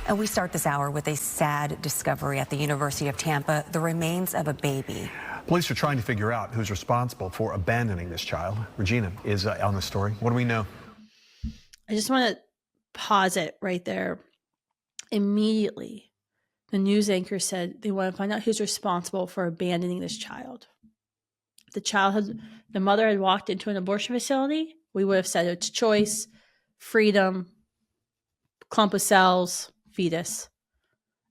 And we start this hour with a sad discovery at the University of Tampa, the remains of a baby. Police are trying to figure out who's responsible for abandoning this child. Regina is on the story. What do we know? I just want to pause it right there. Immediately, the news anchor said they want to find out who's responsible for abandoning this child. If the mother had walked into an abortion facility, we would have said it's choice, freedom, clump of cells, fetus.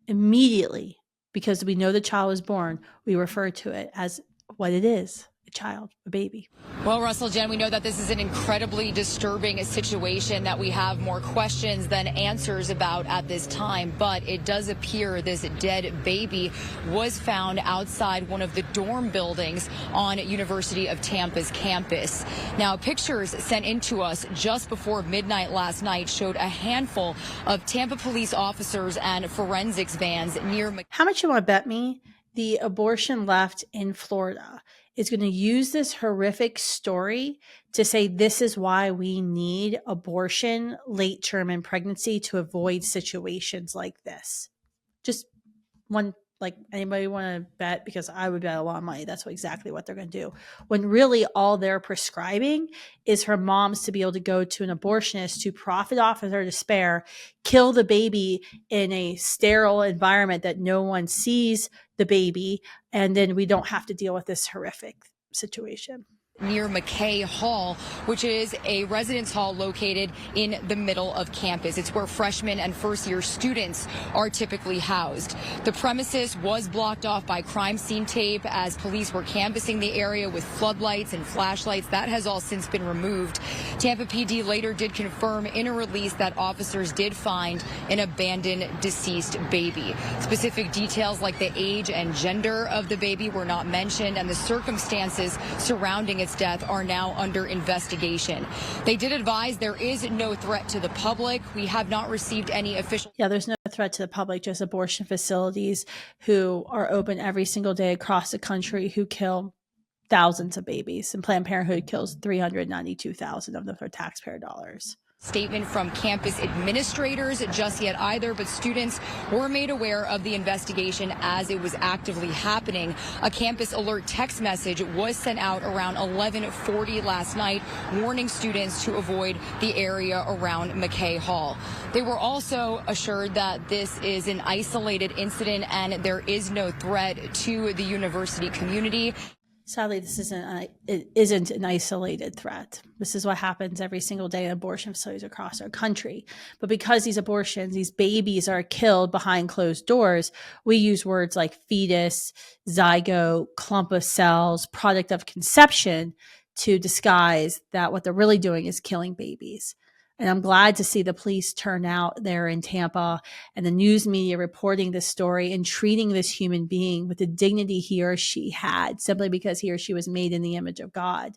Immediately, because we know the child was born, we refer to it as what it is, a child, a baby. Well, Russell, Jen, we know that this is an incredibly disturbing situation that we have more questions than answers about at this time. But it does appear this dead baby was found outside one of the dorm buildings on University of Tampa's campus. Now, pictures sent in to us just before midnight last night showed a handful of Tampa police officers and forensics vans near. How much you want to bet me the abortion left in Florida is going to use this horrific story to say this is why we need abortion late term in pregnancy to avoid situations like this? Just one, like, anybody want to bet? Because I would bet a lot of money that's exactly what they're going to do. When really all they're prescribing is for moms to be able to go to an abortionist to profit off of their despair, kill the baby in a sterile environment that no one sees the baby, and then we don't have to deal with this horrific situation. Near McKay Hall, which is a residence hall located in the middle of campus. It's where freshmen and first-year students are typically housed. The premises was blocked off by crime scene tape as police were canvassing the area with floodlights and flashlights. That has all since been removed. Tampa PD later did confirm in a release that officers did find an abandoned deceased baby. Specific details like the age and gender of the baby were not mentioned, and the circumstances surrounding its death are now under investigation. They did advise there is no threat to the public. We have not received any official. Yeah, there's no threat to the public, just abortion facilities who are open every single day across the country who kill thousands of babies. And Planned Parenthood kills 392,000 of them for taxpayer dollars. Statement from campus administrators just yet either, but students were made aware of the investigation as it was actively happening. A campus alert text message was sent out around 11:40 last night, warning students to avoid the area around McKay Hall. They were also assured that this is an isolated incident and there is no threat to the university community. Sadly, this isn't an isolated threat. This is what happens every single day in abortion facilities across our country. But because these babies are killed behind closed doors, we use words like fetus, zygote, clump of cells, product of conception to disguise that what they're really doing is killing babies. And I'm glad to see the police turn out there in Tampa and the news media reporting this story and treating this human being with the dignity he or she had simply because he or she was made in the image of God.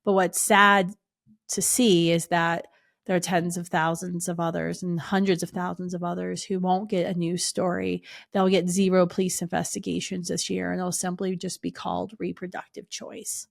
But what's sad to see is that there are tens of thousands of others and hundreds of thousands of others who won't get a news story. They'll get zero police investigations this year, and it'll simply just be called reproductive choice.